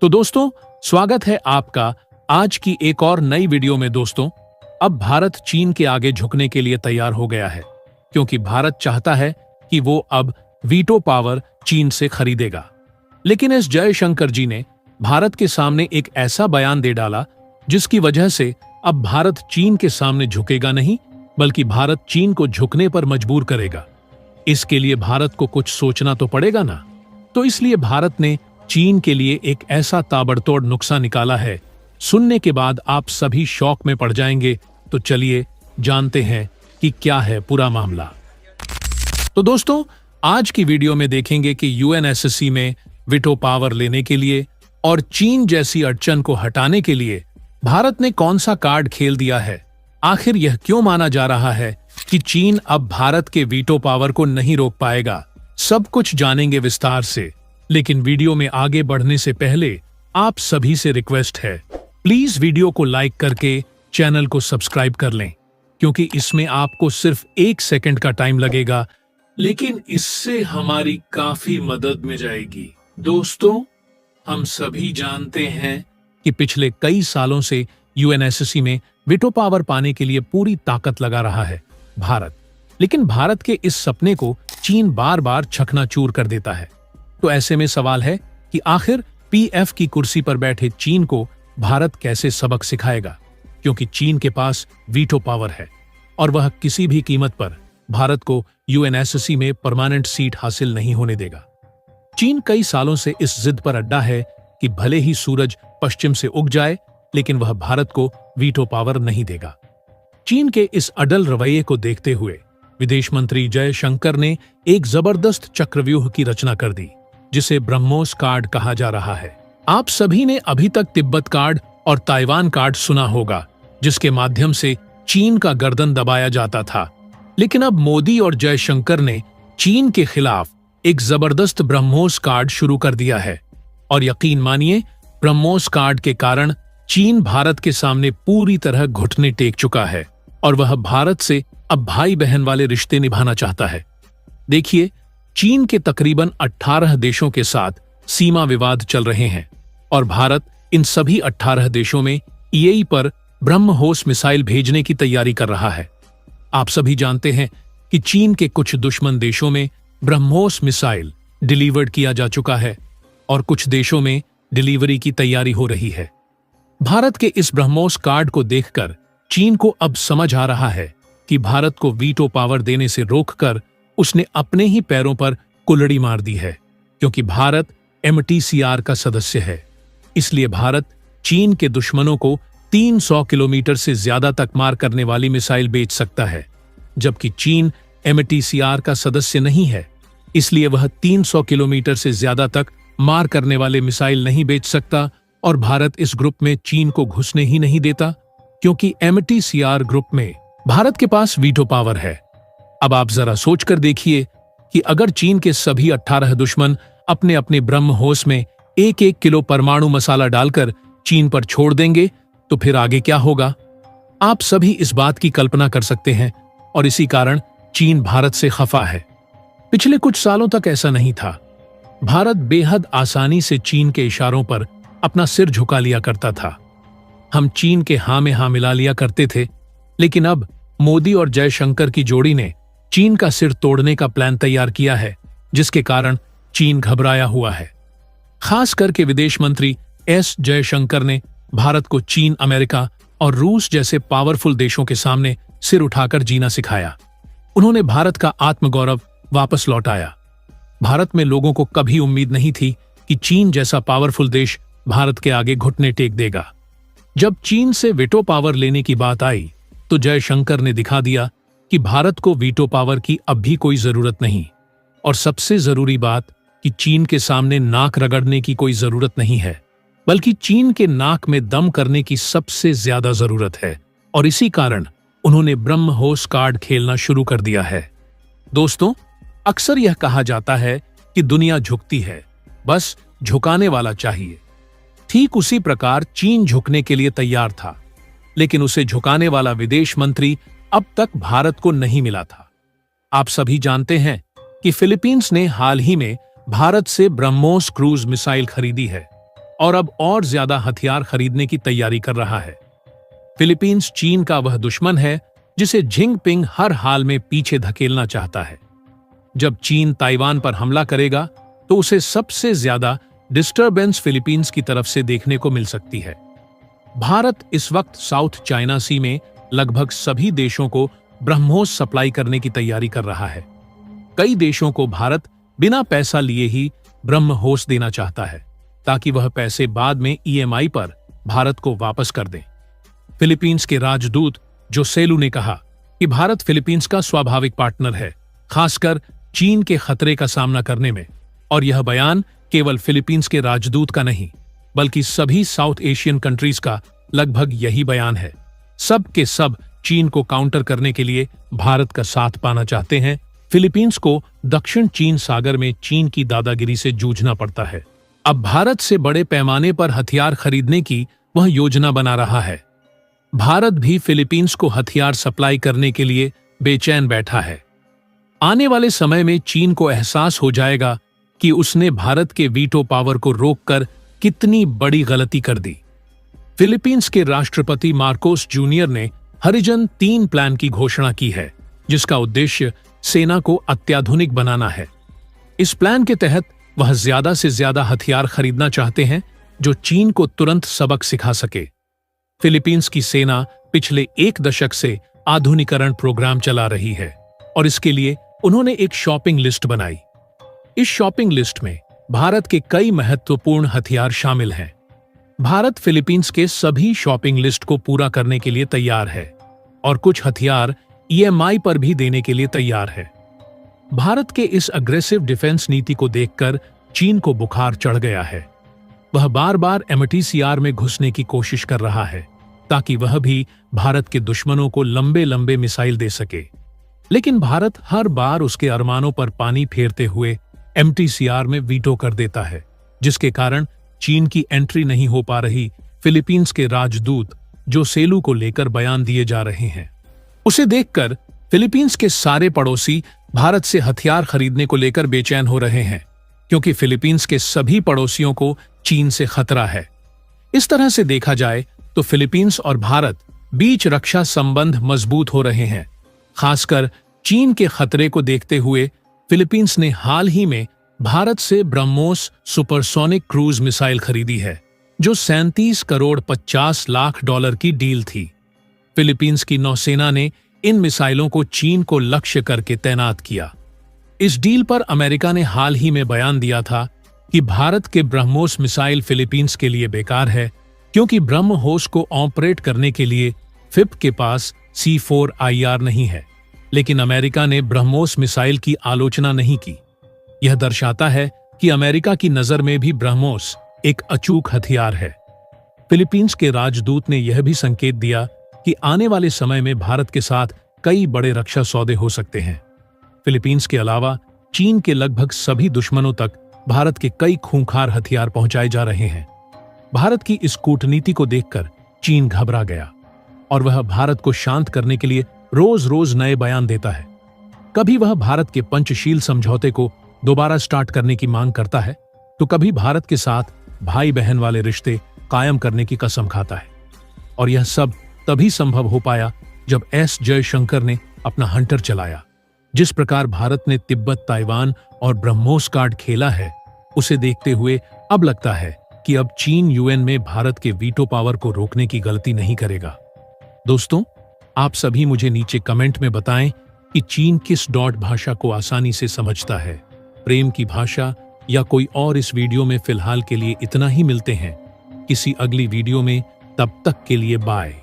तो दोस्तों, स्वागत है आपका आज की एक और नई वीडियो में। दोस्तों, अब भारत चीन के आगे झुकने के लिए तैयार हो गया है, क्योंकि भारत चाहता है कि वो अब वीटो पावर चीन से खरीदेगा। लेकिन एस जयशंकर जी ने भारत के सामने एक ऐसा बयान दे डाला जिसकी वजह से अब भारत चीन के सामने झुकेगा नहीं, बल्कि भारत चीन को झुकने पर मजबूर करेगा। इसके लिए भारत को कुछ सोचना तो पड़ेगा ना। तो इसलिए भारत ने चीन के लिए एक ऐसा ताबड़तोड़ नुस्खा निकाला है, सुनने के बाद आप सभी शौक में पड़ जाएंगे। तो चलिए जानते हैं कि क्या है पूरा मामला। तो दोस्तों, आज की वीडियो में देखेंगे कि यूएनएससी में वीटो पावर लेने के लिए और चीन जैसी अड़चन को हटाने के लिए भारत ने कौन सा कार्ड खेल दिया है। आखिर यह क्यों माना जा रहा है कि चीन अब भारत के वीटो पावर को नहीं रोक पाएगा, सब कुछ जानेंगे विस्तार से। लेकिन वीडियो में आगे बढ़ने से पहले आप सभी से रिक्वेस्ट है, प्लीज वीडियो को लाइक करके चैनल को सब्सक्राइब कर लें, क्योंकि इसमें आपको सिर्फ 1 सेकंड का टाइम लगेगा, लेकिन इससे हमारी काफी मदद में जाएगी। दोस्तों, हम सभी जानते हैं कि पिछले कई सालों से यूएनएससी में वीटो पावर पाने के लिए पूरी ताकत लगा रहा है भारत। लेकिन भारत के इस सपने को चीन बार बार चकनाचूर कर देता है। तो ऐसे में सवाल है कि आखिर पीएफ की कुर्सी पर बैठे चीन को भारत कैसे सबक सिखाएगा, क्योंकि चीन के पास वीटो पावर है और वह किसी भी कीमत पर भारत को यूएनएससी में परमानेंट सीट हासिल नहीं होने देगा। चीन कई सालों से इस जिद पर अड्डा है कि भले ही सूरज पश्चिम से उग जाए, लेकिन वह भारत को वीटो पावर नहीं देगा। चीन के इस अडल रवैये को देखते हुए विदेश मंत्री जयशंकर ने एक जबरदस्त चक्रव्यूह की रचना कर दी, जिसे ब्रह्मोस कार्ड कहा जा रहा है। आप सभी ने अभी तक तिब्बत कार्ड और ताइवान कार्ड सुना होगा, जिसके माध्यम से चीन का गर्दन दबाया जाता था। लेकिन अब मोदी और जयशंकर ने चीन के खिलाफ एक जबरदस्त ब्रह्मोस कार्ड शुरू कर दिया है। और यकीन मानिए, ब्रह्मोस कार्ड के कारण चीन भारत के सामने पूरी तरह घुटने टेक चुका है और वह भारत से अब भाई बहन वाले रिश्ते निभाना चाहता है। देखिए, चीन के तकरीबन 18 देशों के साथ सीमा विवाद चल रहे हैं और भारत इन सभी 18 देशों में ईई पर ब्रह्मोस मिसाइल भेजने की तैयारी कर रहा है। आप सभी जानते हैं कि चीन के कुछ दुश्मन देशों में ब्रह्मोस मिसाइल डिलीवर्ड किया जा चुका है और कुछ देशों में डिलीवरी की तैयारी हो रही है। भारत के इस ब्रह्मोस कार्ड को देखकर चीन को अब समझ आ रहा है कि भारत को वीटो पावर देने से रोककर उसने अपने ही पैरों पर कुल्हड़ी मार दी है, क्योंकि भारत एमटीसीआर का सदस्य है। इसलिए भारत चीन के दुश्मनों को 300 किलोमीटर से ज्यादा तक मार करने वाली मिसाइल बेच सकता है, जबकि चीन एमटीसीआर का सदस्य नहीं है। इसलिए वह 300 किलोमीटर से ज्यादा तक मार करने वाले मिसाइल नहीं बेच सकता और भारत इस ग्रुप में चीन को घुसने ही नहीं देता, क्योंकि एमटीसीआर ग्रुप में भारत के पास वीटो पावर है। अब आप जरा सोचकर देखिए कि अगर चीन के सभी 18 दुश्मन अपने अपने ब्रह्मोस में 1-1 किलो परमाणु मसाला डालकर चीन पर छोड़ देंगे, तो फिर आगे क्या होगा? आप सभी इस बात की कल्पना कर सकते हैं और इसी कारण चीन भारत से खफा है। पिछले कुछ सालों तक ऐसा नहीं था। भारत बेहद आसानी से चीन के इशारों पर अपना सिर झुका लिया करता था। हम चीन के हाँ में हाँ मिला लिया करते थे। लेकिन अब मोदी और जयशंकर की जोड़ी ने चीन का सिर तोड़ने का प्लान तैयार किया है, जिसके कारण चीन घबराया हुआ है। खास करके विदेश मंत्री एस जयशंकर ने भारत को चीन, अमेरिका और रूस जैसे पावरफुल देशों के सामने सिर उठाकर जीना सिखाया। उन्होंने भारत का आत्मगौरव वापस लौटाया। भारत में लोगों को कभी उम्मीद नहीं थी कि चीन जैसा पावरफुल देश भारत के आगे घुटने टेक देगा। जब चीन से वीटो पावर लेने की बात आई, तो जयशंकर ने दिखा दिया कि भारत को वीटो पावर की अब भी कोई जरूरत नहीं, और सबसे जरूरी बात कि चीन के सामने नाक रगड़ने की कोई जरूरत नहीं है, बल्कि चीन के नाक में दम करने की सबसे ज्यादा जरूरत है। और इसी कारण उन्होंने ब्रह्मोस कार्ड खेलना शुरू कर दिया है। दोस्तों, अक्सर यह कहा जाता है कि दुनिया झुकती है, बस झुकाने वाला चाहिए। ठीक उसी प्रकार चीन झुकने के लिए तैयार था, लेकिन उसे झुकाने वाला विदेश मंत्री अब तक भारत को नहीं मिला था। आप सभी जानते हैं कि फिलीपींस ने हाल ही में भारत से ब्रह्मोस क्रूज मिसाइल खरीदी है। और अब और ज्यादा हथियार खरीदने की तैयारी कर रहा है। फिलीपींस चीन का वह दुश्मन है जिसे जिनपिंग हर हाल में पीछे धकेलना चाहता है। जब चीन ताइवान पर हमला करेगा तो उसे सबसे ज्यादा डिस्टरबेंस फिलीपींस की तरफ से देखने को मिल सकती है। भारत इस वक्त साउथ चाइना सी में लगभग सभी देशों को ब्रह्मोस सप्लाई करने की तैयारी कर रहा है। कई देशों को भारत बिना पैसा लिए ही ब्रह्मोस देना चाहता है ताकि वह पैसे बाद में ईएमआई पर भारत को वापस कर दें। फिलीपींस के राजदूत जोसेलू ने कहा कि भारत फिलीपींस का स्वाभाविक पार्टनर है, खासकर चीन के खतरे का सामना करने में। और यह बयान केवल फिलीपींस के राजदूत का नहीं बल्कि सभी साउथ एशियन कंट्रीज का लगभग यही बयान है। सब के सब चीन को काउंटर करने के लिए भारत का साथ पाना चाहते हैं। फिलीपींस को दक्षिण चीन सागर में चीन की दादागिरी से जूझना पड़ता है। अब भारत से बड़े पैमाने पर हथियार खरीदने की वह योजना बना रहा है। भारत भी फिलीपींस को हथियार सप्लाई करने के लिए बेचैन बैठा है। आने वाले समय में चीन को एहसास हो जाएगा कि उसने भारत के वीटो पावर को रोककर कितनी बड़ी गलती कर दी। फिलीपींस के राष्ट्रपति मार्कोस जूनियर ने हरिजन 3 प्लान की घोषणा की है, जिसका उद्देश्य सेना को अत्याधुनिक बनाना है। इस प्लान के तहत वह ज्यादा से ज्यादा हथियार खरीदना चाहते हैं जो चीन को तुरंत सबक सिखा सके। फिलीपींस की सेना पिछले 1 दशक से आधुनिकीकरण प्रोग्राम चला रही है और इसके लिए उन्होंने एक शॉपिंग लिस्ट बनाई। इस शॉपिंग लिस्ट में भारत के कई महत्वपूर्ण हथियार शामिल हैं। भारत फिलीपींस के सभी शॉपिंग लिस्ट को पूरा करने के लिए तैयार है और कुछ हथियार ईएमआई पर भी देने के लिए तैयार है। भारत के इस अग्रेसिव डिफेंस नीति को देखकर चीन को बुखार चढ़ गया है। वह बार बार एमटीसीआर में घुसने की कोशिश कर रहा है ताकि वह भी भारत के दुश्मनों को लंबे लंबे मिसाइल दे सके। लेकिन भारत हर बार उसके अरमानों पर पानी फेरते हुए एमटीसीआर में वीटो कर देता है, जिसके कारण चीन की एंट्री नहीं हो पा रही। फिलीपींस के राजदूत जोसेलू को लेकर बयान दिए जा रहे हैं। उसे देखकर फिलीपींस के सारे पड़ोसी भारत से हथियार खरीदने को लेकर बेचैन हो रहे हैं, क्योंकि फिलीपींस के सभी पड़ोसियों को चीन से खतरा है। इस तरह से देखा जाए तो फिलीपींस और भारत बीच रक्षा संबंध मजबूत हो रहे हैं। खासकर चीन के खतरे को देखते हुए फिलीपींस ने हाल ही में भारत से ब्रह्मोस सुपरसोनिक क्रूज मिसाइल खरीदी है, जो 37 करोड़ 50 लाख डॉलर की डील थी। फिलीपींस की नौसेना ने इन मिसाइलों को चीन को लक्ष्य करके तैनात किया। इस डील पर अमेरिका ने हाल ही में बयान दिया था कि भारत के ब्रह्मोस मिसाइल फिलीपींस के लिए बेकार है, क्योंकि ब्रह्मोस को ऑपरेट करने के लिए फिप के पास C4IR नहीं है। लेकिन अमेरिका ने ब्रह्मोस मिसाइल की आलोचना नहीं की। यह दर्शाता है कि अमेरिका की नजर में भी ब्रह्मोस एक अचूक हथियार है। फिलीपींस के राजदूत ने यह भी संकेत दिया कि आने वाले समय में भारत के साथ कई बड़े रक्षा सौदे हो सकते हैं। फिलीपींस के अलावा चीन के लगभग सभी दुश्मनों तक भारत के कई खूंखार हथियार पहुंचाए जा रहे हैं। भारत की इस कूटनीति को देखकर चीन घबरा गया और वह भारत को शांत करने के लिए रोज रोज नए बयान देता है। कभी वह भारत के पंचशील समझौते को दोबारा स्टार्ट करने की मांग करता है, तो कभी भारत के साथ भाई बहन वाले रिश्ते कायम करने की कसम खाता है। और यह सब तभी संभव हो पाया जब एस जयशंकर ने अपना हंटर चलाया। जिस प्रकार भारत ने तिब्बत, ताइवान और ब्रह्मोस कार्ड खेला है, उसे देखते हुए अब लगता है कि अब चीन यूएन में भारत के वीटो पावर को रोकने की गलती नहीं करेगा। दोस्तों, आप सभी मुझे नीचे कमेंट में बताएं कि चीन किस डॉट भाषा को आसानी से समझता है, प्रेम की भाषा या कोई और। इस वीडियो में फिलहाल के लिए इतना ही। मिलते हैं किसी अगली वीडियो में, तब तक के लिए बाय।